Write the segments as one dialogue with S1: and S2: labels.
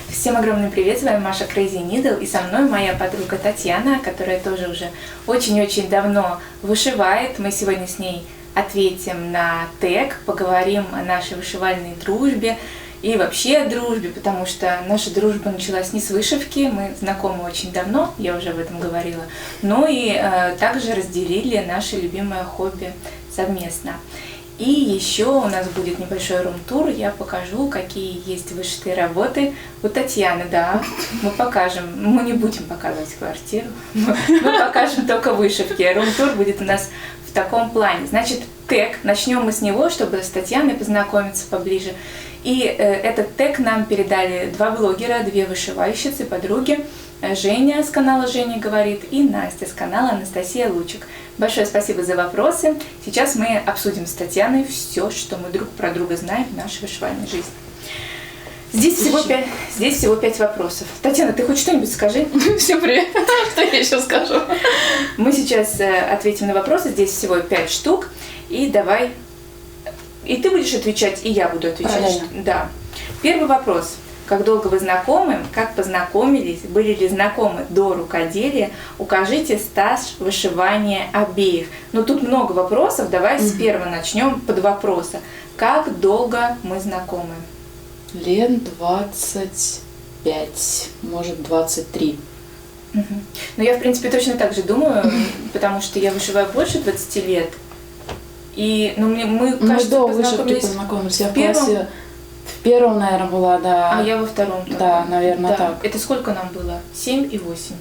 S1: Всем огромный привет, с вами Маша Crazy Needle, и со мной моя подруга Татьяна, которая тоже уже очень-очень давно вышивает. Мы сегодня с ней ответим на тег, поговорим о нашей вышивальной дружбе и вообще о дружбе, потому что наша дружба началась не с вышивки, мы знакомы очень давно, я уже об этом говорила, но и также разделили наше любимое хобби совместно. И еще у нас будет небольшой рум-тур, я покажу, какие есть вышитые работы у Татьяны, да, мы покажем, мы не будем показывать квартиру, мы покажем только вышивки, рум-тур будет у нас в таком плане. Значит, тег, начнем мы с него, чтобы с Татьяной познакомиться поближе. И этот тег нам передали два блогера, две вышивальщицы, подруги, Женя с канала «Женя говорит» и Настя с канала «Анастасия Лучик». Большое спасибо за вопросы. Сейчас мы обсудим с Татьяной все, что мы друг про друга знаем в нашей вышивальной жизни. Здесь всего 5 вопросов. Татьяна, ты хоть что-нибудь скажи?
S2: Всем привет! Что я еще скажу?
S1: Мы сейчас ответим на вопросы. Здесь всего 5 штук. И давай... И ты будешь отвечать, и я буду отвечать.
S2: Правильно.
S1: Да. Первый вопрос. Как долго вы знакомы? Как познакомились? Были ли знакомы до рукоделия? Укажите стаж вышивания обеих. Но тут много вопросов. Давай с первого начнем под вопроса. Как долго мы знакомы?
S2: Лет 25, может 23.
S1: Ну, я, в принципе, точно так же думаю, потому что я вышиваю больше 20 лет. И, мы, кажется,
S2: до вышивки познакомились. Я в первом, наверное, была, да.
S1: А я во втором.
S2: Да, наверное, так.
S1: Это сколько нам было? 7 и 8.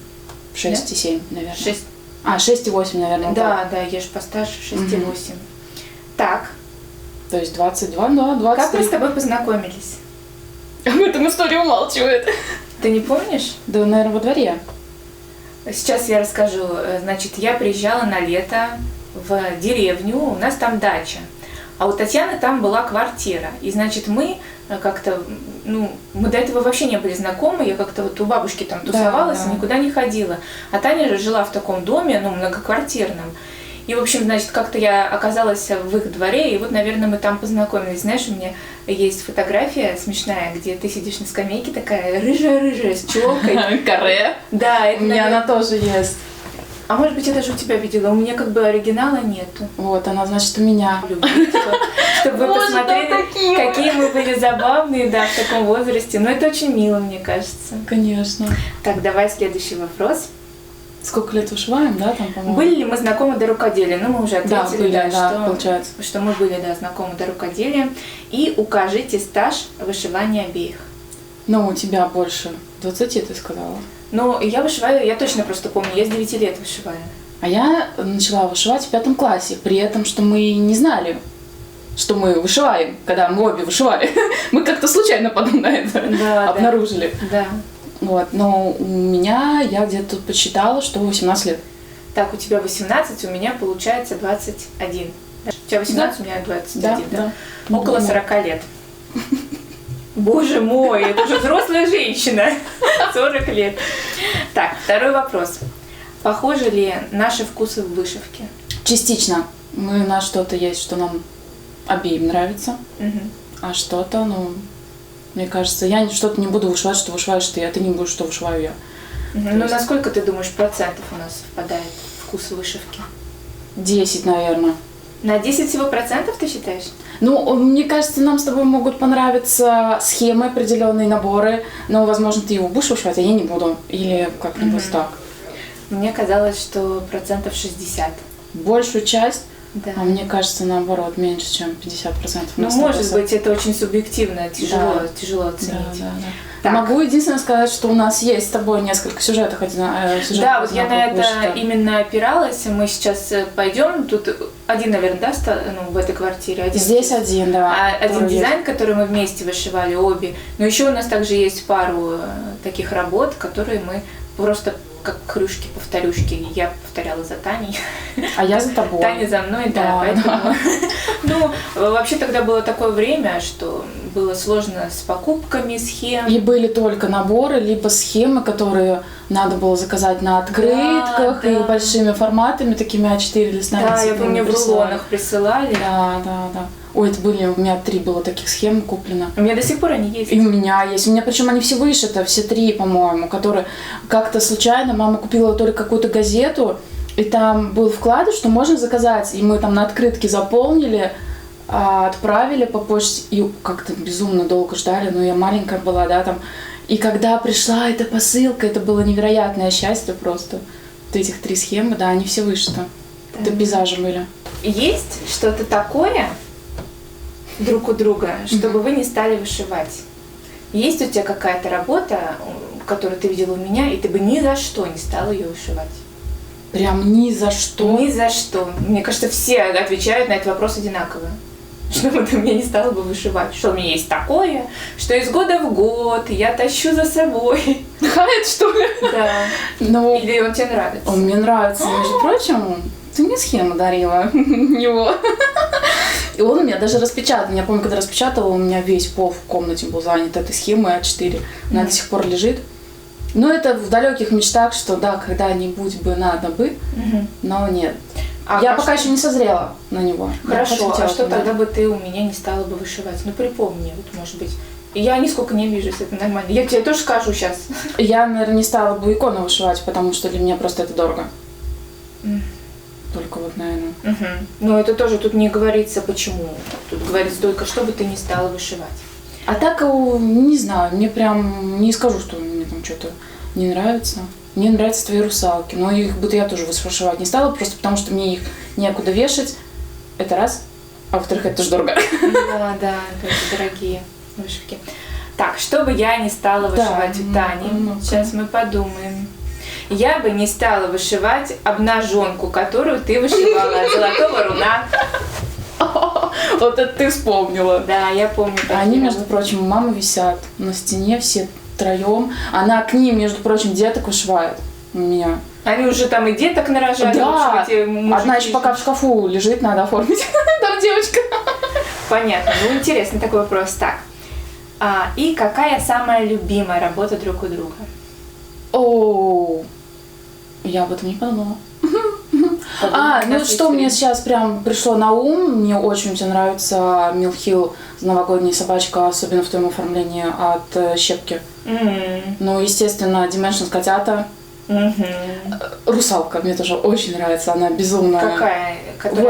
S2: 6
S1: да?
S2: и 7, наверное.
S1: 6.
S2: 6 и 8, наверное.
S1: Да, я же постарше, 6 и 8. Так.
S2: То есть 22, да, 23.
S1: Как мы с тобой познакомились?
S2: Об этом история умалчивает.
S1: Ты не помнишь?
S2: Да, наверное, во дворе.
S1: Сейчас я расскажу. Значит, я приезжала на лето в деревню, у нас там дача. А у Татьяны там была квартира. И, значит, мы как-то, мы до этого вообще не были знакомы. Я как-то вот у бабушки там тусовалась, и никуда не ходила. А Таня же жила в таком доме, многоквартирном. И, в общем, значит, как-то я оказалась в их дворе, и вот, наверное, мы там познакомились. Знаешь, у меня есть фотография смешная, где ты сидишь на скамейке такая рыжая-рыжая, с челкой.
S2: Каре?
S1: Да, это,
S2: у меня она тоже есть.
S1: А может быть, я даже у тебя видела, у меня как бы оригинала нету.
S2: Вот, она, значит, у меня.
S1: Чтобы вы посмотрели, какие мы были забавные, да, в таком возрасте. Но это очень мило, мне кажется.
S2: Конечно.
S1: Так, давай следующий вопрос.
S2: Сколько лет вышиваем, да, там, по-моему?
S1: Были ли мы знакомы до рукоделия? Мы уже ответили,
S2: получается.
S1: Что мы были, знакомы до рукоделия. И укажите стаж вышивания обеих.
S2: У тебя больше 20, ты сказала.
S1: Я вышиваю, я точно просто помню, я с 9 лет вышиваю.
S2: А я начала вышивать в 5 классе, при этом, что мы не знали, что мы вышиваем, когда мы обе вышивали. Мы как-то случайно потом на это обнаружили.
S1: Да.
S2: Вот, но у меня, я где-то тут подсчитала, что 18 лет.
S1: Так, у тебя 18, у меня получается 21. У тебя 18, у меня 21, да? Около 40 лет. Боже мой, это же взрослая женщина. 40 лет. Так, второй вопрос. Похожи ли наши вкусы в вышивке?
S2: Частично. У нас что-то есть, что нам обеим нравится. А что-то, мне кажется, я что-то не буду вышивать, что вышиваешь ты, а ты не будешь, что вышиваю я.
S1: Насколько, ты думаешь, процентов у нас совпадает вкус вышивки?
S2: 10, наверное.
S1: На 10 всего процентов, ты считаешь?
S2: Мне кажется, нам с тобой могут понравиться схемы, определенные наборы, но, возможно, ты его будешь вышивать, а я не буду. Или как-нибудь так.
S1: Мне казалось, что 60%.
S2: Большую часть?
S1: Да.
S2: А мне кажется, наоборот, меньше, чем 50%.
S1: Может быть, это очень субъективно, тяжело оценить.
S2: Да. Могу единственное сказать, что у нас есть с тобой несколько сюжетов.
S1: Да, вот я на это именно опиралась. Мы сейчас пойдем. Тут один, наверное, в этой квартире.
S2: Здесь один, да.
S1: Один дизайн, который мы вместе вышивали, обе. Но еще у нас также есть пару таких работ, которые мы просто как хрюшки-повторюшки. Я повторяла за Таней.
S2: А я за тобой.
S1: Таня за мной, да. Поэтому... Вообще тогда было такое время, что было сложно с покупками схем.
S2: И были только наборы, либо схемы, которые надо было заказать на открытках,
S1: да.
S2: и большими форматами, такими А4 листами.
S1: Да, я помню, в рулонах присылали.
S2: Да. Ой, это были, у меня 3 было таких схем куплено.
S1: У меня до сих пор они есть.
S2: И у меня есть. У меня причем они все вышиты, все 3, по-моему, которые как-то случайно мама купила только какую-то газету, и там был вклад, что можно заказать. И мы там на открытке заполнили, отправили по почте, и как-то безумно долго ждали, но я маленькая была, да, там. И когда пришла эта посылка, это было невероятное счастье просто. Вот этих 3 схемы, да, они все вышиты. Да. Это пейзажи были.
S1: Есть что-то такое друг у друга, чтобы вы не стали вышивать? Есть у тебя какая-то работа, которую ты видела у меня, и ты бы ни за что не стала ее вышивать?
S2: Прям ни за что?
S1: Ни за что. Мне кажется, все отвечают на этот вопрос одинаково. Чтобы ты мне не стала бы вышивать. Что у меня есть такое, что из года в год я тащу за собой.
S2: Хайт, что ли?
S1: Да.
S2: Но...
S1: Или он тебе нравится?
S2: Он мне нравится. Между прочим, ты мне схему дарила его. И он у меня даже распечатан. Я помню, когда распечатала, у меня весь пол в комнате был занят этой схемой А4. Она до сих пор лежит. Но это в далеких мечтах, что да, когда-нибудь бы надо бы, но нет. Я пока еще не созрела на него.
S1: Хорошо, а что тогда бы ты у меня не стала бы вышивать? Ну припомни, вот может быть. Я нисколько не обижусь, это нормально. Я тебе тоже скажу сейчас.
S2: Я, наверное, не стала бы икону вышивать, потому что для меня просто это дорого. Только вот, наверное.
S1: Но это тоже тут не говорится почему. Тут говорится только, что бы ты не стала вышивать.
S2: А так, не знаю, мне прям не скажу, что мне там что-то не нравится. Мне нравятся твои русалки, но их бы я тоже вышивать не стала, просто потому что мне их некуда вешать. Это раз. А во-вторых, это тоже дорого.
S1: Да, это дорогие вышивки. Так, что бы я не стала вышивать у Тани? Сейчас мы подумаем. Я бы не стала вышивать обнаженку, которую ты вышивала от золотого руна.
S2: Вот это ты вспомнила.
S1: Да, я помню.
S2: Они, между прочим, у мамы висят на стене все втроем. Она к ним, между прочим, деток вышивает у меня.
S1: Они уже там и деток нарожали.
S2: Да, одна еще пока в шкафу лежит, надо оформить. Там девочка.
S1: Понятно. Ну, интересный такой вопрос. Так. И какая самая любимая работа друг у друга?
S2: О, я об этом не подумала. Ну что мне сейчас прям пришло на ум, мне очень все нравится Mill Hill, новогодняя собачка, особенно в твоем оформлении от Щепки. Ну, естественно, Dimensions котята. Русалка мне тоже очень нравится, она безумная.
S1: Какая?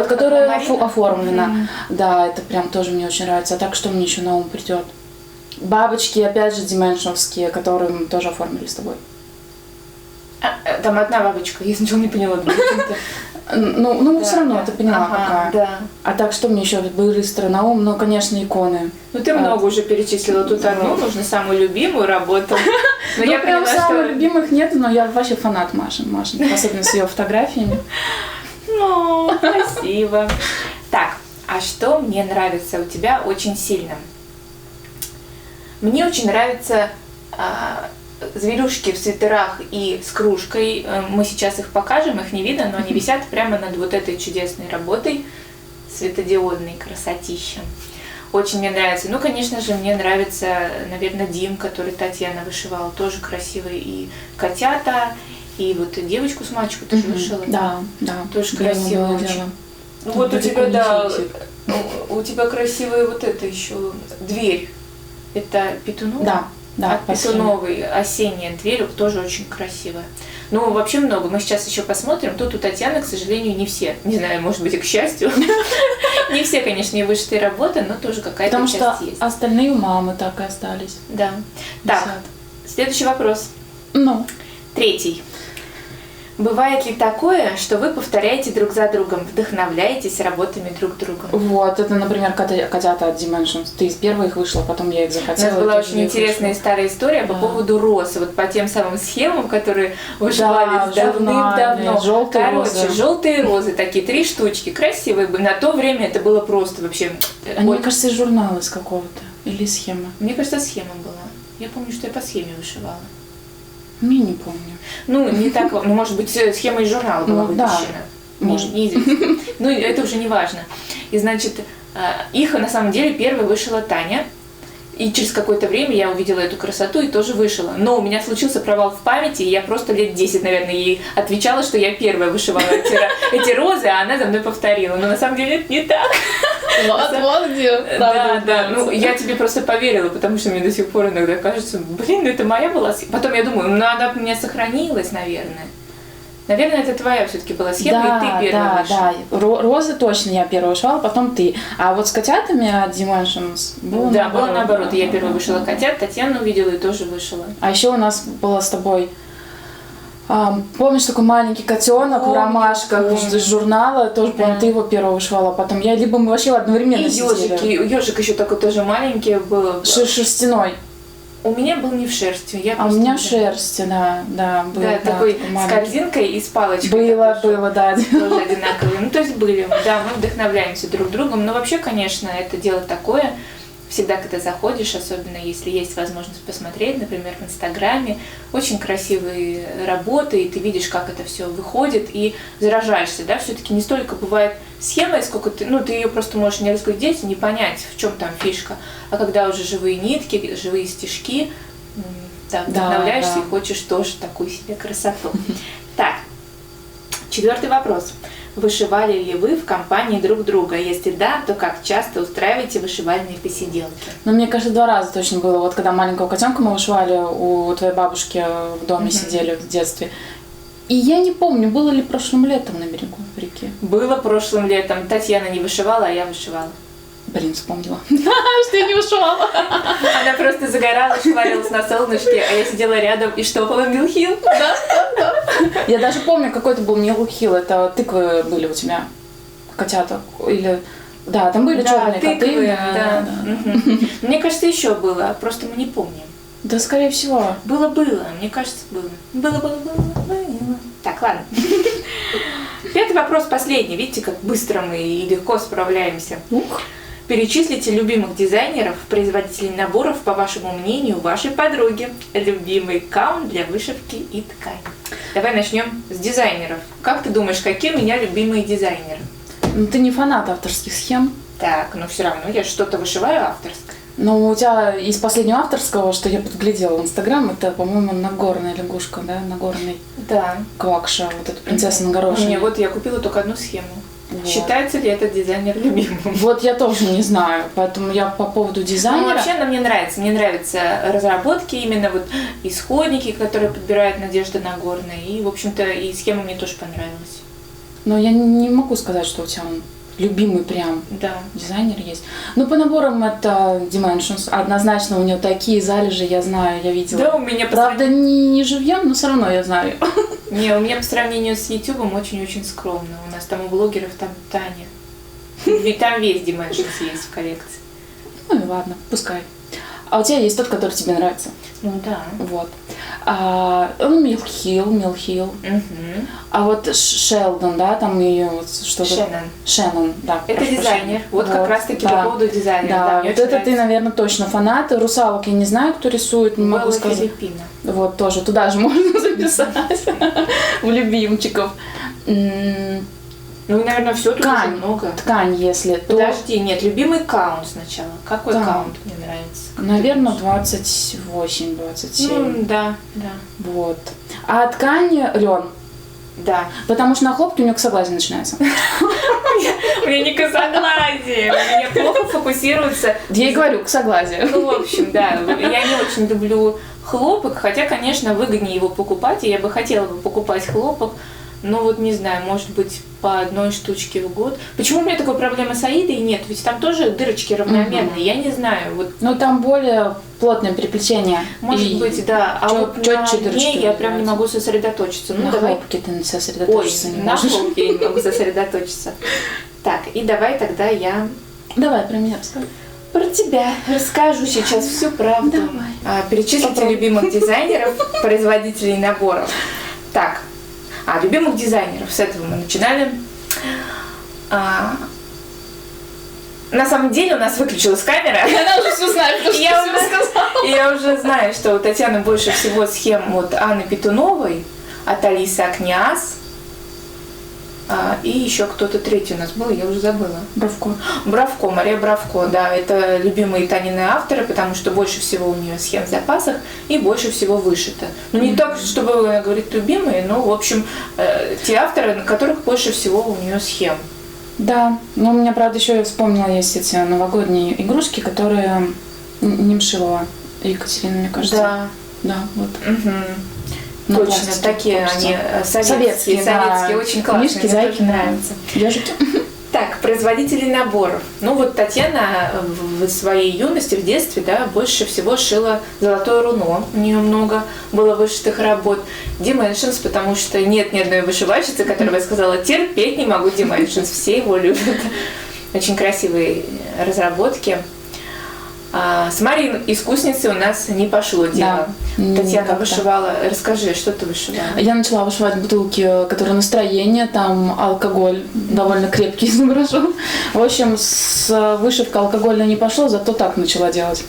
S2: Которая оформлена. Да, это прям тоже мне очень нравится. А так, что мне еще на ум придет? Бабочки, опять же, дименшновские, которые мы тоже оформили с тобой.
S1: Там одна бабочка, я сначала не поняла.
S2: Ну, все равно ты поняла, какая.
S1: Да.
S2: А так, что мне еще быстро на ум? Ну, конечно, иконы.
S1: Ну, ты много уже перечислила. Тут одну, нужно самую любимую работу.
S2: Но я прям самых любимых нет, но я вообще фанат Маши, особенно с ее фотографиями.
S1: Ну, спасибо. Так, а что мне нравится у тебя очень сильно? Мне очень нравятся зверюшки в свитерах и с кружкой. Мы сейчас их покажем, их не видно, но они висят прямо над вот этой чудесной работой, светодиодной красотища. Очень мне нравится. Ну, конечно же, мне нравится, наверное, Дим, который Татьяна вышивала, тоже красивый. И котята, и вот девочку с мальчиком тоже вышила.
S2: Да.
S1: Тоже красиво очень. Вот у тебя, да, у тебя красивая вот это еще дверь. Это Петунова?
S2: Да,
S1: Петуновый, осенняя дверь, тоже очень красивая. Ну, вообще много. Мы сейчас еще посмотрим. Тут у Татьяны, к сожалению, не все. Не знаю, может быть, и к счастью. Не все, конечно, не вышитые работы, но тоже какая-то часть есть.
S2: Потому что остальные у мамы так и остались.
S1: Да. Так, следующий вопрос.
S2: Ну?
S1: 3. Бывает ли такое, что вы повторяете друг за другом, вдохновляетесь работами друг друга?
S2: Вот, это, например, котята от Dimensions. Ты из первой их вышла, потом я их захотела.
S1: У нас была очень интересная старая история по поводу роз. Вот по тем самым схемам, которые вышивались давным-давно.
S2: Желтые розы.
S1: Желтые розы, такие 3 штучки, красивые. На то время это было просто вообще...
S2: Мне кажется, из журнала из какого-то. Или схема.
S1: Мне кажется, схема была. Я помню, что я по схеме вышивала.
S2: Я не помню.
S1: Ну, не так, ну, может быть, схема из журнала была выпущена.
S2: Может.
S1: Ну, это уже не важно. И, значит, их на самом деле первой вышила Таня. И через какое-то время я увидела эту красоту и тоже вышила. Но у меня случился провал в памяти, и я просто лет 10, наверное, ей отвечала, что я первая вышивала эти розы, а она за мной повторила. Но на самом деле это не так.
S2: Вот где.
S1: Да. Ну, я тебе просто поверила, потому что мне до сих пор иногда кажется, блин, это моя была схема. Потом я думаю, ну она у меня сохранилась, наверное. Наверное, это твоя все-таки была схема, и ты первая вышла.
S2: Да. Розы точно я первая вышивала, потом ты. А вот с котятами от Dimensions было
S1: Да, было наоборот. Я первая вышила котят, Татьяна увидела и тоже вышила.
S2: А еще у нас было с тобой... помнишь, такой маленький котенок в ромашках из журнала, тоже, по-моему, ты его первого вышивала, потом я, либо мы вообще одновременно сидели.
S1: Ежик еще такой тоже маленький был.
S2: Шерстяной.
S1: У меня был не в шерсти.
S2: У меня в шерсти, да, был.
S1: Да, такой с корзинкой и с палочкой.
S2: Было, да.
S1: Тоже одинаковые. Ну, то есть были, да, мы вдохновляемся друг другом. Но вообще, конечно, это дело такое. Всегда, когда заходишь, особенно если есть возможность посмотреть, например, в Инстаграме, очень красивые работы, и ты видишь, как это все выходит, и заражаешься, да, все-таки не столько бывает схема, сколько ты ее просто можешь не разглядеть и не понять, в чем там фишка, а когда уже живые нитки, живые стежки, да, вдохновляешься и хочешь тоже такую себе красоту. Так, 4-й вопрос. Вышивали ли вы в компании друг друга? Если да, то как часто устраиваете вышивальные посиделки?
S2: Ну, мне кажется, 2 раза точно было. Вот когда маленького котенка мы вышивали, у твоей бабушки в доме сидели в детстве. И я не помню, было ли прошлым летом на берегу реки.
S1: Было прошлым летом. Татьяна не вышивала, а я вышивала.
S2: Блин, вспомнила, что я не вышивала.
S1: Она просто загорала, шварилась на солнышке, а я сидела рядом и штопала милхил.
S2: Да. Я даже помню, какой это был милхил. Это тыквы были у тебя, котята. Или... Да, там были черные коты.
S1: Да. Мне кажется, еще было, просто мы не помним.
S2: Да, скорее всего.
S1: Было, мне кажется, было. Было. Так, ладно. 5-й вопрос последний. Видите, как быстро мы и легко справляемся. Перечислите любимых дизайнеров, производителей наборов, по вашему мнению, вашей подруги. Любимый каунт для вышивки и ткани. Давай начнем с дизайнеров. Как ты думаешь, какие у меня любимые дизайнеры?
S2: Ну, ты не фанат авторских схем.
S1: Так, но все равно я что-то вышиваю авторское.
S2: Ну, у тебя из последнего авторского, что я подглядела в Инстаграм, это, по-моему, Нагорная лягушка, да? Нагорный.
S1: Да.
S2: Квакша, вот эта принцесса на горошине.
S1: Не, вот я купила только одну схему. Вот. Считается ли этот дизайнер любимым?
S2: Вот я тоже не знаю, поэтому я по поводу дизайнера...
S1: Ну, вообще она мне нравится. Мне нравятся разработки, именно вот исходники, которые подбирает Надежда Нагорная. И, в общем-то, и схема мне тоже понравилась.
S2: Но я не могу сказать, что у тебя он любимый прям дизайнер есть. Ну, по наборам это Dimensions. Однозначно у нее такие залежи, я знаю, я видела.
S1: Да, у меня
S2: правда, не живьем, но все равно я знаю.
S1: Не, у меня по сравнению с Ютубом очень-очень скромно. У нас там у блогеров там Таня. Ведь там весь Dimensions есть в коллекции.
S2: Ну и ладно, пускай. А у тебя есть тот, который тебе нравится?
S1: Ну да.
S2: Вот. Милхил. А вот Шелдон, да, там ее вот что-то... Шеннон, да.
S1: Это дизайнер. Вот как раз-таки по поводу дизайнера.
S2: Да, вот это ты, наверное, точно фанат. Русалок я не знаю, кто рисует, не могу сказать.
S1: Филиппина.
S2: Вот, тоже туда же можно записать в любимчиков.
S1: Ну, наверное, все тут уже много.
S2: Ткань, если...
S1: Подожди, нет, любимый каунт сначала. Какой каунт мне нравится?
S2: Наверное, 28-27.
S1: Ну, да.
S2: Вот. А ткань лен.
S1: Да.
S2: Потому что на хлопке у него косоглазие начинается.
S1: У меня не косоглазие, у меня плохо фокусируется.
S2: Я и говорю, косоглазие.
S1: Ну, в общем, да, я не очень люблю хлопок, хотя, конечно, выгоднее его покупать, и я бы хотела покупать хлопок. Ну вот не знаю, может быть, по одной штучке в год. Почему у меня такой проблемы с Аидой нет? Ведь там тоже дырочки равномерные, я не знаю. Вот.
S2: Ну там более плотное переплетение.
S1: Может быть, да. А вот на ней я прям не могу сосредоточиться. Ну,
S2: на
S1: давай.
S2: хлопке ты сосредоточиться не можешь.
S1: На хлопке я не могу сосредоточиться. Так, и давай тогда я...
S2: Давай про меня расскажи.
S1: Про тебя расскажу сейчас всю правду.
S2: Давай.
S1: Перечислите любимых дизайнеров, производителей наборов. Так. Любимых дизайнеров, с этого мы начинали. На самом деле у нас выключилась камера.
S2: Она уже все знает, что я уже сказала.
S1: Я уже знаю, что у Татьяны больше всего схем от Анны Петуновой, от Алисы Акниас. И еще кто-то третий у нас был, я уже забыла.
S2: Бравко.
S1: Бравко, Мария Бравко, да, это любимые Танины авторы, потому что больше всего у нее схем в запасах и больше всего вышито. Ну, не так, чтобы говорить любимые, но, в общем, те авторы, на которых больше всего у нее схем.
S2: Да, но у меня, правда, еще я вспомнила, есть эти новогодние игрушки, которые Немшилова Екатерина, мне кажется.
S1: Да.
S2: Да, вот.
S1: Угу. Точно, такие они советские,
S2: да.
S1: очень классные,
S2: Мишки,
S1: мне
S2: зайки,
S1: тоже нравятся.
S2: Ежики.
S1: Так, производители наборов. Ну вот Татьяна в своей юности, в детстве, да, больше всего шила золотое руно. У нее много было вышитых работ. Dimensions, потому что нет ни одной вышивальщицы, которая бы сказала, терпеть не могу Dimensions. Все его любят. Очень красивые разработки. С Марией искусницей у нас не пошло дело. Да, Татьяна вышивала. Расскажи, что ты вышивала?
S2: Я начала вышивать бутылки, которые настроение, там алкоголь довольно крепкий изображен. В общем, с вышивкой алкогольной не пошло, зато так начала делать.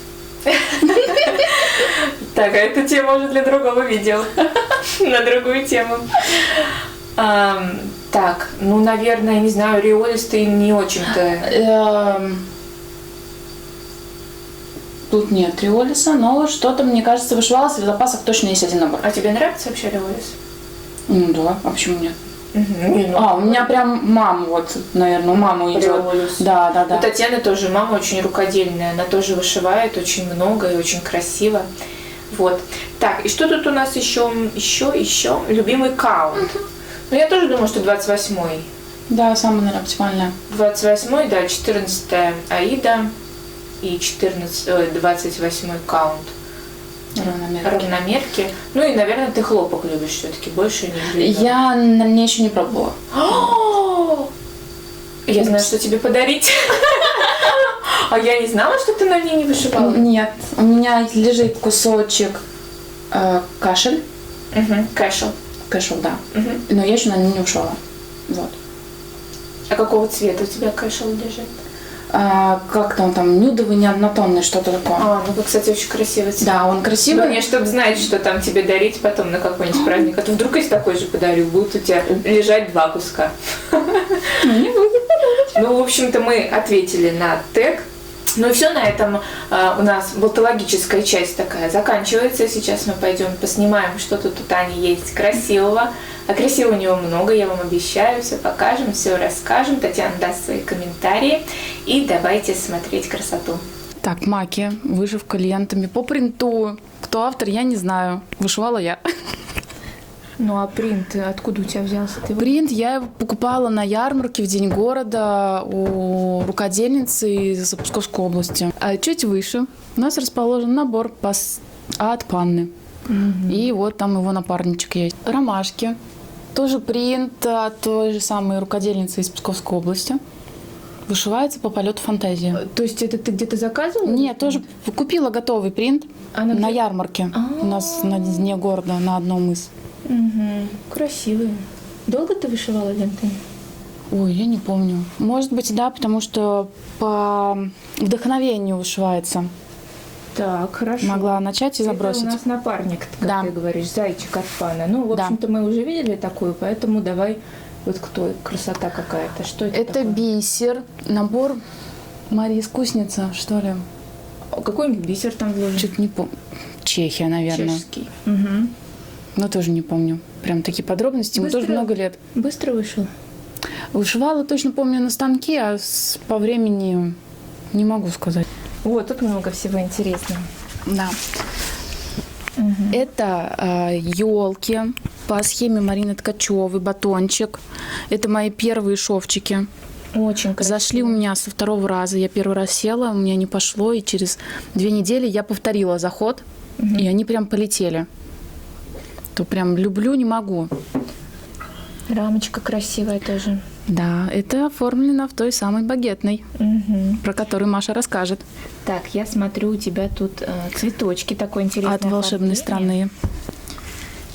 S1: Так, а эта тема уже для другого видео. На другую тему. Так, ну, наверное, не знаю, риолис ты не очень-то...
S2: Тут нет риолиса, но что-то, мне кажется, вышивалось, и в запасах точно есть один набор.
S1: А тебе нравится вообще риолис?
S2: Ну да, а почему нет?
S1: У
S2: меня прям мама, вот, наверное, у мамы идет.
S1: Риолис.
S2: Да.
S1: У Татьяны тоже мама очень рукодельная, она тоже вышивает очень много и очень красиво. Вот. Так, и что тут у нас еще? Любимый каунт. Ну, я тоже думаю, что 28-й.
S2: Да, самое, наверное, оптимальное.
S1: 28-й, да, 14-я Аида. И 28-й каунт. Равномерки. Ну и, наверное, ты хлопок любишь все-таки больше, не глина.
S2: Я на мне еще не пробовала.
S1: Я знаю, что тебе подарить. А я не знала, что ты на ней не вышивала.
S2: Нет, у меня лежит кусочек кашель. Кэшел, да. Но я еще на ней не вышивала. Вот.
S1: А какого цвета у тебя кэшел лежит?
S2: Как там нюдовый, неоднотонный, что-то такое.
S1: Ну, кстати, очень красивый цвет.
S2: Да, он красивый.
S1: Мне, чтобы знать, что там тебе дарить потом на какой-нибудь праздник. А то вдруг если такой же подарю, будут у тебя лежать 2 куска.
S2: Не будет.
S1: Ну, в общем-то, мы ответили на тег. Ну и все, на этом у нас болтологическая часть такая заканчивается. Сейчас мы пойдем поснимаем, что тут у Тани есть красивого. А красивого у него много, я вам обещаю. Все покажем, все расскажем. Татьяна даст свои комментарии. И давайте смотреть красоту.
S2: Так, маки, вышивка лентами по принту. Кто автор, я не знаю. Вышивала я.
S1: Ну а принт откуда у тебя взялся?
S2: Принт я его покупала на ярмарке в День города у рукодельницы из Псковской области. А чуть выше у нас расположен набор от Панны. И вот там его напарничек есть. Ромашки. Тоже принт от той же самой рукодельницы из Псковской области. Вышивается по полету фантазии.
S1: То есть это ты где-то заказывала?
S2: Нет, тоже купила готовый принт на ярмарке. У нас на Дне города на одном из.
S1: Красивые. Долго ты вышивала ленты?
S2: Ой, я не помню. Может быть, да, потому что по вдохновению вышивается.
S1: Так, хорошо.
S2: Могла начать и забросить.
S1: Это у нас напарник, как
S2: да.
S1: ты говоришь, зайчик от Пана. Ну, в общем-то, мы уже видели такую, поэтому давай, вот кто, красота какая-то. Что это
S2: Это
S1: такое?
S2: бисер, набор Марии Искусница, что ли.
S1: Какой-нибудь бисер там вложен?
S2: Чуть не помню. Чехия, наверное.
S1: Чешский.
S2: Но тоже не помню. Прям такие подробности. Ему тоже много лет.
S1: Быстро вышел?
S2: Вышивала, точно помню, на станке, а по времени не могу сказать.
S1: Вот, тут много всего интересного.
S2: Да. Это елки по схеме Марины Ткачевой, батончик. Это мои первые шовчики.
S1: Очень красиво.
S2: Зашли у меня со 2-го раза. Я первый раз села, у меня не пошло, и через 2 недели я повторила заход, и они прям полетели. То прям люблю, не могу.
S1: Рамочка красивая тоже.
S2: Да, это оформлено в той самой багетной, про которую Маша расскажет.
S1: Так, я смотрю, у тебя тут цветочки такой интересный.
S2: От волшебной страны.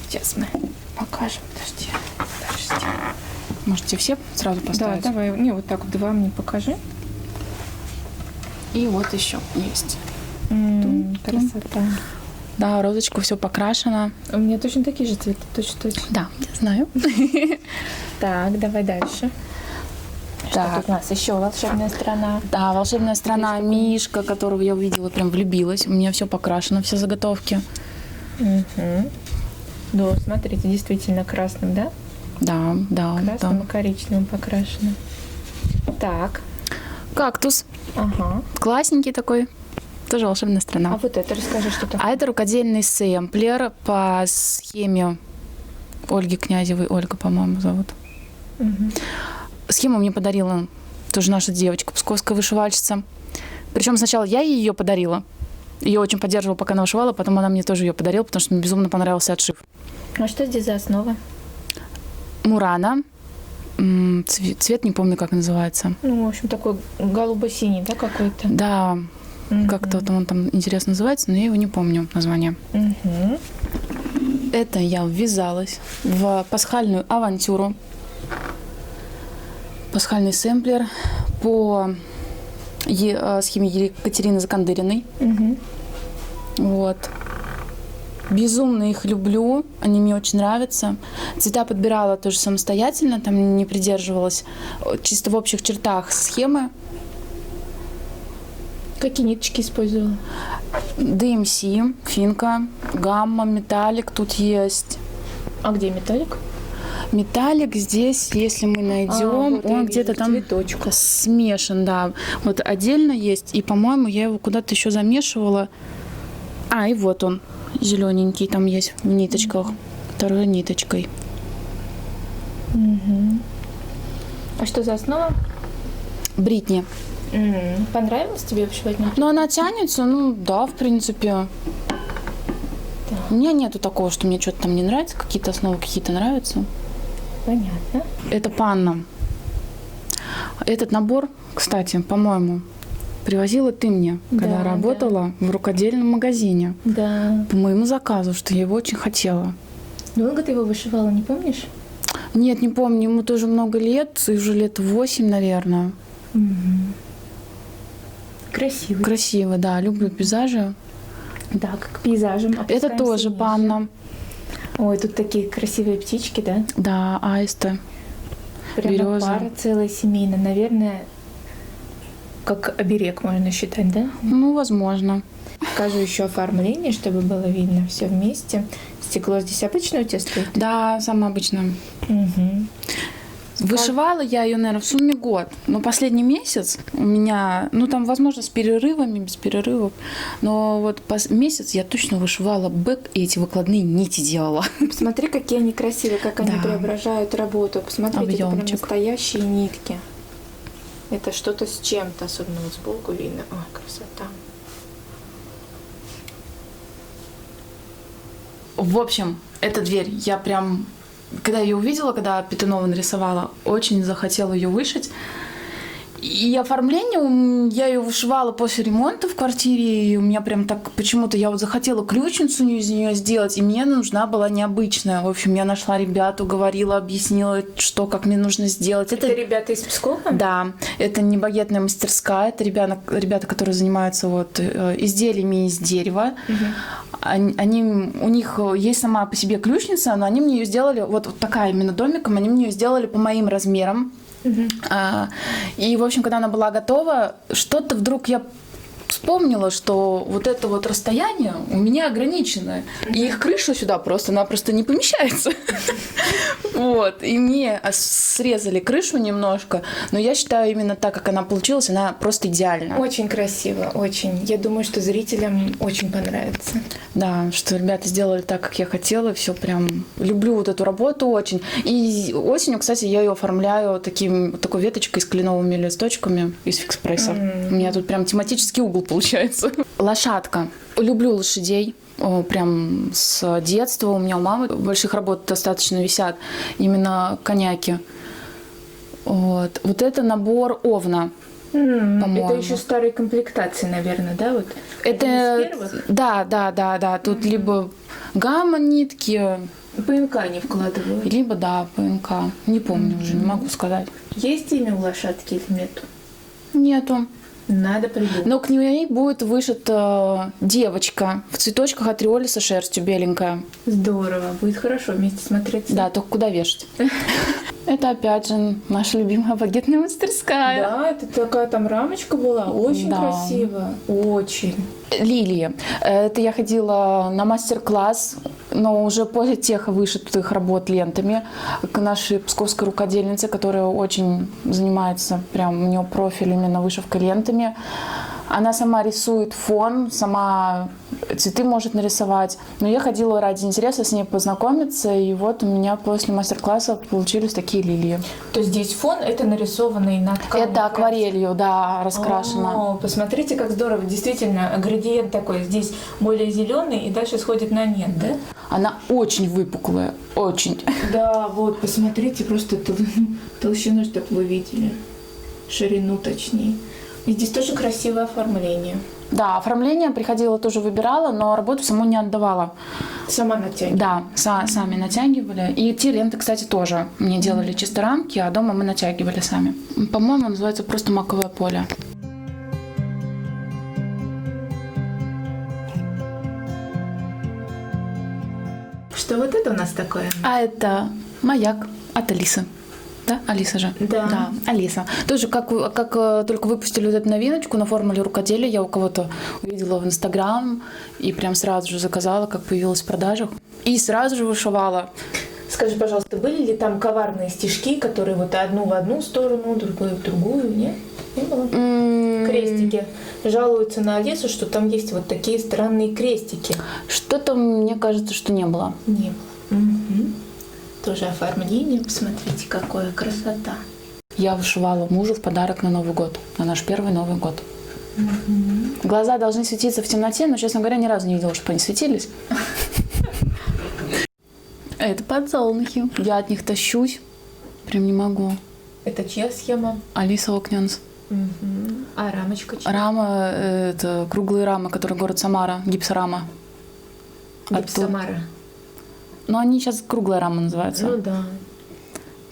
S1: Сейчас мы покажем. Подожди.
S2: Можете все сразу поставить?
S1: Да, давай. Не, вот так вот 2 мне покажи.
S2: И вот еще есть.
S1: Красота.
S2: Да, розочку все покрашено.
S1: У меня точно такие же цветы, точно.
S2: Да, я знаю.
S1: Так, давай дальше. Что
S2: Так.
S1: тут у нас? Еще волшебная страна.
S2: Да, волшебная страна Мишка, которого я увидела, прям влюбилась. У меня все покрашено, все заготовки.
S1: Угу. Да, смотрите, действительно красным, да?
S2: Да, да,
S1: Красным
S2: да.
S1: и коричневым покрашено. Так,
S2: Кактус.
S1: ага.
S2: Классненький такой. Тоже волшебная
S1: А
S2: страна.
S1: вот это расскажи, что такое.
S2: А это рукодельный сэмплер по схеме Ольги Князевой. Ольга, по-моему, зовут.
S1: Мгм.
S2: Схему мне подарила тоже наша девочка, псковская вышивальщица. Причем сначала я ее подарила. Ее очень поддерживала, пока она вышивала, потом она мне тоже ее подарила, потому что мне безумно понравился отшив.
S1: А что здесь за основа?
S2: Мурана. Цвет не помню, как называется.
S1: Ну, в общем, такой голубо-синий, да, какой-то?
S2: Да,
S1: Мгм.
S2: как-то вот он там интересно называется, но я его не помню название.
S1: Мгм.
S2: Это я ввязалась в пасхальную авантюру. Пасхальный сэмплер по схеме Екатерины Закандыриной.
S1: Мгм.
S2: Вот. Безумно их люблю, они мне очень нравятся. Цвета подбирала тоже самостоятельно, там не придерживалась чисто в общих чертах схемы.
S1: Какие ниточки использовала?
S2: DMC, финка, гамма, металлик тут есть.
S1: А где металлик?
S2: Металлик здесь, если мы найдем,
S1: вот я
S2: он
S1: вижу,
S2: где-то
S1: в
S2: там
S1: цветочках.
S2: смешан, да. Вот отдельно есть, и, по-моему, я его куда-то еще замешивала. И вот он, зелененький там есть в ниточках, второй ниточкой.
S1: Мгм. А что за основа?
S2: Бритни.
S1: Понравилось тебе вышивать на?
S2: Но она тянется, ну да, в принципе. У меня нету такого, что мне что-то там не нравится, какие-то основы какие-то нравятся.
S1: Понятно.
S2: Это панна. Этот набор, кстати, по-моему, привозила ты мне, когда
S1: Да,
S2: работала в рукодельном магазине.
S1: Да.
S2: По моему заказу, что я его очень хотела.
S1: Долго ты его вышивала, не помнишь?
S2: Нет, не помню, ему тоже много лет, уже лет 8, наверное.
S1: Красивый.
S2: Красиво, да, люблю пейзажи.
S1: Да, как пейзажем.
S2: Это
S1: Опускаемся
S2: тоже
S1: ниже.
S2: панна.
S1: Ой, тут такие красивые птички, да?
S2: Да, аисты.
S1: Прямо
S2: Береза.
S1: пара целая семейная. Наверное, как оберег можно считать, да?
S2: Ну, возможно.
S1: Покажу еще оформление, чтобы было видно все вместе. Стекло здесь обычное у тебя стоит?
S2: Да, самое обычное.
S1: Угу.
S2: Вышивала я ее, наверное, в сумме год. Но последний месяц у меня, ну там, возможно, с перерывами, без перерывов, но вот месяц я точно вышивала бэк и эти выкладные нити делала.
S1: Посмотри, какие они красивые, как они
S2: Да.
S1: преображают работу. Посмотрите, это прям
S2: Объемчик.
S1: настоящие нитки. Это что-то с чем-то, особенно вот сбоку видно. Ой, красота.
S2: В общем, эта дверь, я прям, когда ее увидела, когда Петунова нарисовала, очень захотела ее вышить. И оформление, я ее вышивала после ремонта в квартире, и у меня прям так почему-то я вот захотела ключницу из нее сделать, и мне нужна была необычная. В общем, я нашла ребят, уговорила, объяснила, что, как мне нужно сделать.
S1: Это ребята из Пскова?
S2: Да, это не багетная мастерская, это ребята, которые занимаются вот изделиями из дерева. У них есть сама по себе ключница, но они мне ее сделали, вот такая именно домиком, они мне ее сделали по моим размерам. И, в общем, когда она была готова, что-то вдруг я вспомнила, что вот это вот расстояние у меня ограниченное, и их крыша сюда просто-напросто не помещается. Вот, и мне срезали крышу немножко, но я считаю, именно так, как она получилась, она просто идеальна.
S1: Очень красиво, очень. Я думаю, что зрителям очень понравится.
S2: Да, что ребята сделали так, как я хотела, все прям люблю вот эту работу очень. И осенью, кстати, я ее оформляю такой веточкой с кленовыми листочками из фикс-пресса. У меня тут прям тематический угол получается. Лошадка. Люблю лошадей. Прям с детства у меня у мамы больших работ достаточно висят именно коняки. Вот это набор Овна.
S1: Это еще старые комплектации, наверное, да? Вот
S2: Это
S1: один из первых?
S2: да. Тут либо гамма нитки,
S1: ПНК не вкладывают.
S2: либо ПНК. Не помню уже, не могу сказать.
S1: Есть имя у лошадки или нет?
S2: Нету.
S1: Надо придумать.
S2: Но к ней будет вышита девочка в цветочках от Риоли со шерстью беленькая.
S1: Здорово, будет хорошо вместе смотреться.
S2: Да, только куда вешать? Это опять же наша любимая багетная мастерская.
S1: Да, это такая там рамочка была, очень красиво, очень.
S2: Лилии. Это я ходила на мастер-класс, но уже после тех вышитых работ лентами к нашей псковской рукодельнице, которая очень занимается, прям у нее профиль именно вышивкой лентами. Она сама рисует фон, сама цветы может нарисовать. Но я ходила ради интереса с ней познакомиться, и вот у меня после мастер-класса получились такие лилии.
S1: То есть здесь фон это нарисованный на ткани?
S2: Это акварелью, да, раскрашено.
S1: О, посмотрите, как здорово. Действительно, градиент такой. Здесь более зеленый и дальше сходит на нет, да?
S2: Она очень выпуклая, очень.
S1: Да, вот, посмотрите, просто толщину, чтобы вы видели. Ширину точнее. И здесь тоже красивое оформление.
S2: Да, оформление приходила, тоже выбирала, но работу саму не отдавала.
S1: Сама натягивала?
S2: Да, сами натягивали. И те ленты, кстати, тоже мне делали чисто рамки, а дома мы натягивали сами. По-моему, называется просто маковое поле.
S1: Что вот это у нас такое?
S2: А это маяк от Алисы. Да, Алиса же?
S1: Да.
S2: Алиса. Тоже как только выпустили вот эту новиночку на формуле рукоделия, я у кого-то увидела в Инстаграм и прям сразу же заказала, как появилась в продажах. И сразу же вышивала.
S1: Скажи, пожалуйста, были ли там коварные стежки, которые вот одну в одну сторону, другую в другую, нет? Не было? Крестики. Жалуются на Алису, что там есть вот такие странные крестики.
S2: Что-то, мне кажется, что не было.
S1: Не было. Угу. Тоже оформление, посмотрите, какая красота.
S2: Я вышивала мужу в подарок на Новый год, на наш первый Новый год.
S1: Угу.
S2: Глаза должны светиться в темноте, но, честно говоря, ни разу не видела, чтобы они светились. Это подсолнухи. Я от них тащусь. Прям не могу.
S1: Это чья схема?
S2: Алиса Окнянс.
S1: Угу. А рамочка чья?
S2: Рама, это круглые рамы, которые город Самара, гипсорама.
S1: Гипсомара.
S2: Но они сейчас круглая рама называются.
S1: Ну да.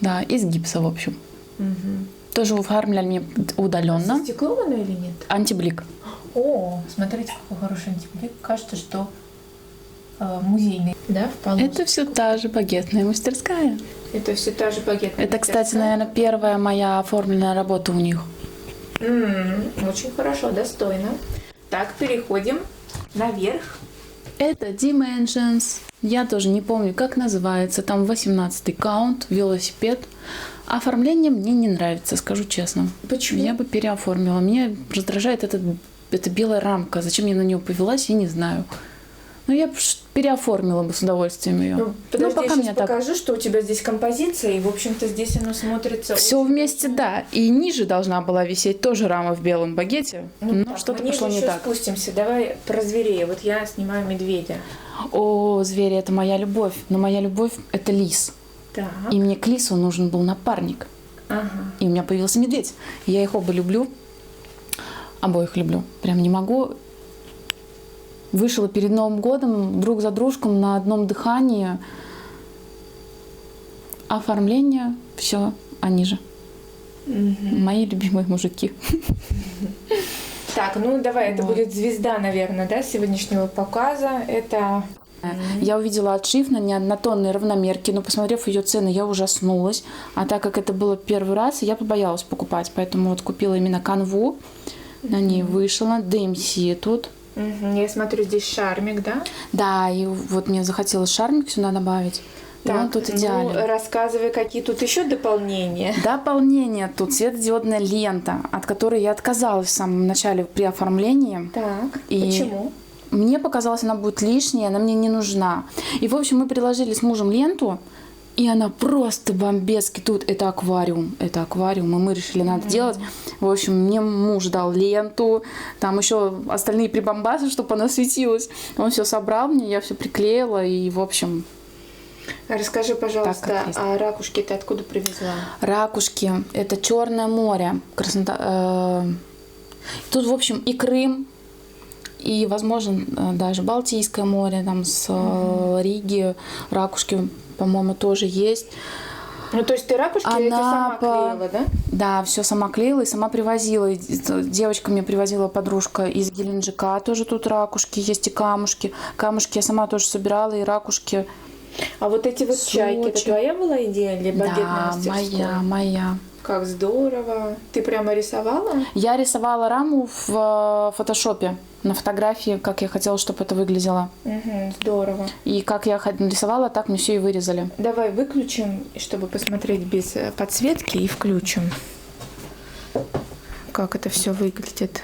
S2: Да, из гипса, в общем.
S1: Угу.
S2: Тоже оформляли мне удаленно.
S1: Застеклованную или нет?
S2: Антиблик.
S1: О, смотрите, какой хороший антиблик. Кажется, что музейный, да, в полоске.
S2: Это все та же багетная мастерская.
S1: Это все та же багетная
S2: Это, кстати, наверное, первая моя оформленная работа у них.
S1: Очень хорошо, достойно. Так, переходим наверх.
S2: Это Dimensions. Я тоже не помню, как называется. Там 18-й каунт, велосипед. Оформление мне не нравится, скажу честно.
S1: Почему?
S2: Я бы переоформила. Меня раздражает эта белая рамка. Зачем я на нее повелась, я не знаю. Но я переоформила бы с удовольствием ее.
S1: Подожди,
S2: пока
S1: я
S2: мне
S1: сейчас
S2: так.
S1: покажу, что у тебя здесь композиция, и, в общем-то, здесь оно смотрится...
S2: Все вместе, да. И ниже должна была висеть тоже рама в белом багете. Но
S1: так,
S2: что-то
S1: мы
S2: пошло
S1: ниже
S2: не
S1: еще
S2: так.
S1: спустимся. Давай про зверей. Вот я снимаю медведя.
S2: О, звери, это моя любовь. Но моя любовь – это лис.
S1: Так.
S2: И мне к лису нужен был напарник.
S1: Ага.
S2: И у меня появился медведь. Я их оба люблю. Обоих люблю. Прям не могу. Вышла перед Новым годом друг за дружком на одном дыхании. Оформление, все, они же. Мои любимые мужики.
S1: Так, ну давай, это будет звезда, наверное, да, сегодняшнего показа. Это...
S2: Я увидела отшив на однотонной равномерке, но, посмотрев ее цены, я ужаснулась. А так как это было первый раз, я побоялась покупать. Поэтому вот купила именно канву. На ней вышла. DMC тут.
S1: Я смотрю, здесь шармик, да?
S2: Да, и вот мне захотелось шармик сюда добавить.
S1: Так,
S2: и он тут идеален.
S1: Ну, рассказывай, какие тут еще дополнения.
S2: Дополнение тут светодиодная лента, от которой я отказалась в самом начале при оформлении.
S1: Так,
S2: И
S1: почему?
S2: Мне показалось, она будет лишняя, она мне не нужна. И, в общем, мы приложили с мужем ленту, и она просто бомбецки. Тут это аквариум, и мы решили, надо делать. В общем, мне муж дал ленту, там еще остальные прибамбасы, чтобы она светилась. Он все собрал мне, я все приклеила, и, в общем...
S1: Расскажи, пожалуйста, а ракушки ты откуда привезла?
S2: Ракушки – это Черное море. Тут, в общем, и Крым, и, возможно, даже Балтийское море, там с Риги ракушки, по-моему, тоже есть.
S1: Ну, то есть ты ракушки эти сама клеила, да?
S2: Да, все сама клеила и сама привозила. И девочка мне привозила подружка из Геленджика, тоже тут ракушки есть и камушки. Камушки я сама тоже собирала, и ракушки.
S1: А вот эти вот чайки, это твоя была идея или багетная мастерская?
S2: Да, моя.
S1: Как здорово. Ты прямо рисовала?
S2: Я рисовала раму в фотошопе на фотографии, как я хотела, чтобы это выглядело.
S1: Угу, здорово.
S2: И как я рисовала, так мне все и вырезали.
S1: Давай выключим, чтобы посмотреть без подсветки, и включим, как это все выглядит.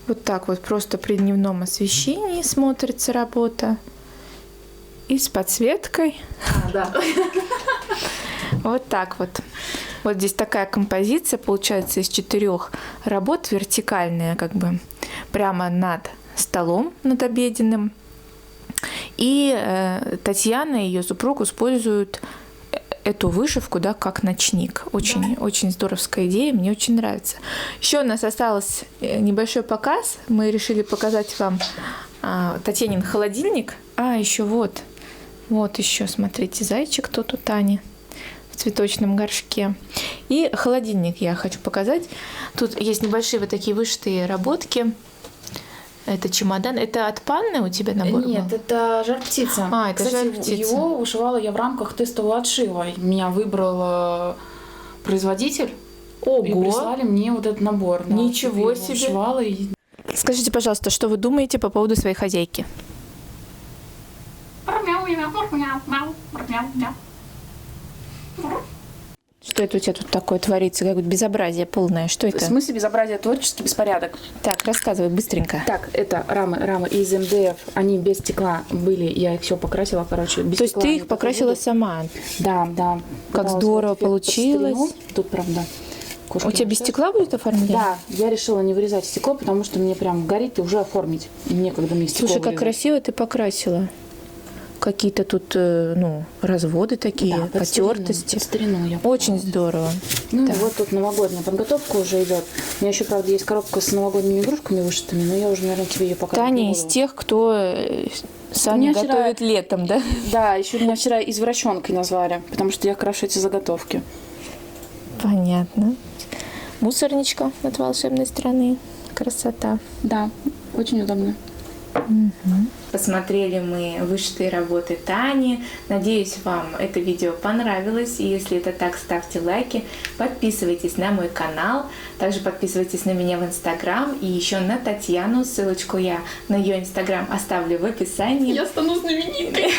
S1: Вот так вот просто при дневном освещении смотрится работа. И с подсветкой.
S2: Да.
S1: Вот так вот. Вот здесь такая композиция получается из 4 работ, вертикальная, как бы прямо над столом, над обеденным. И Татьяна и ее супруг используют эту вышивку, да, как ночник. Очень, очень здоровская идея, мне очень нравится. Еще у нас остался небольшой показ. Мы решили показать вам Татьянин холодильник. А, еще вот еще, смотрите, зайчик тут у Тани в цветочном горшке. И холодильник я хочу показать. Тут есть небольшие вот такие вышитые работки. Это чемодан. Это от Панны у тебя набор был?
S2: Нет, это жар-птица.
S1: Это
S2: кстати,
S1: жар-птица.
S2: его вышивала я в рамках тестового отшива. Меня выбрал производитель.
S1: Ого!
S2: И прислали мне вот этот набор. Да,
S1: Ничего
S2: я его
S1: себе!
S2: вышивала и...
S1: Скажите, пожалуйста, что вы думаете по поводу своей хозяйки? Что это у тебя тут такое творится? Какое-то безобразие полное. Что это?
S2: В смысле безобразие, творческий беспорядок.
S1: Так, рассказывай быстренько.
S2: Так, это рамы из МДФ. Они без стекла были. Я их все покрасила, короче. Без
S1: То есть
S2: стекла
S1: ты
S2: они
S1: их покрасила
S2: будут.
S1: сама?
S2: Да.
S1: Как
S2: Пыталась
S1: здорово
S2: вот эффект под
S1: получилось.
S2: старину. Тут, правда, кошки
S1: У тебя без
S2: летают.
S1: стекла будет оформление?
S2: Да, я решила не вырезать стекло, потому что мне прям горит и уже оформить. И некогда мне стекло
S1: Слушай, как
S2: вырезать.
S1: красиво ты покрасила. Какие-то тут, разводы такие,
S2: Да,
S1: потертости.
S2: под старину я
S1: Очень здорово.
S2: Ну,
S1: Да.
S2: вот тут новогодняя подготовка уже идет. У меня еще, правда, есть коробка с новогодними игрушками вышитыми, но я уже, наверное, тебе ее показывать
S1: Таня
S2: не
S1: из
S2: буду.
S1: тех, кто сами
S2: меня вчера-
S1: готовит летом, да?
S2: Да, еще меня вчера извращенкой назвали, потому что я крашу эти заготовки.
S1: Понятно. Мусорничка от волшебной страны. Красота.
S2: Да, очень удобно.
S1: Посмотрели мы вышитые работы Тани. Надеюсь, вам это видео понравилось. И если это так, ставьте лайки, подписывайтесь на мой канал. Также подписывайтесь на меня в Инстаграм и еще на Татьяну. Ссылочку я на ее Инстаграм оставлю в описании.
S2: Я стану знаменитой.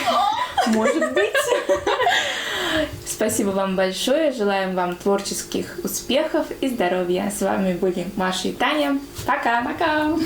S1: Может быть. Спасибо вам большое. Желаем вам творческих успехов и здоровья. С вами были Маша и Таня. Пока.
S2: Пока.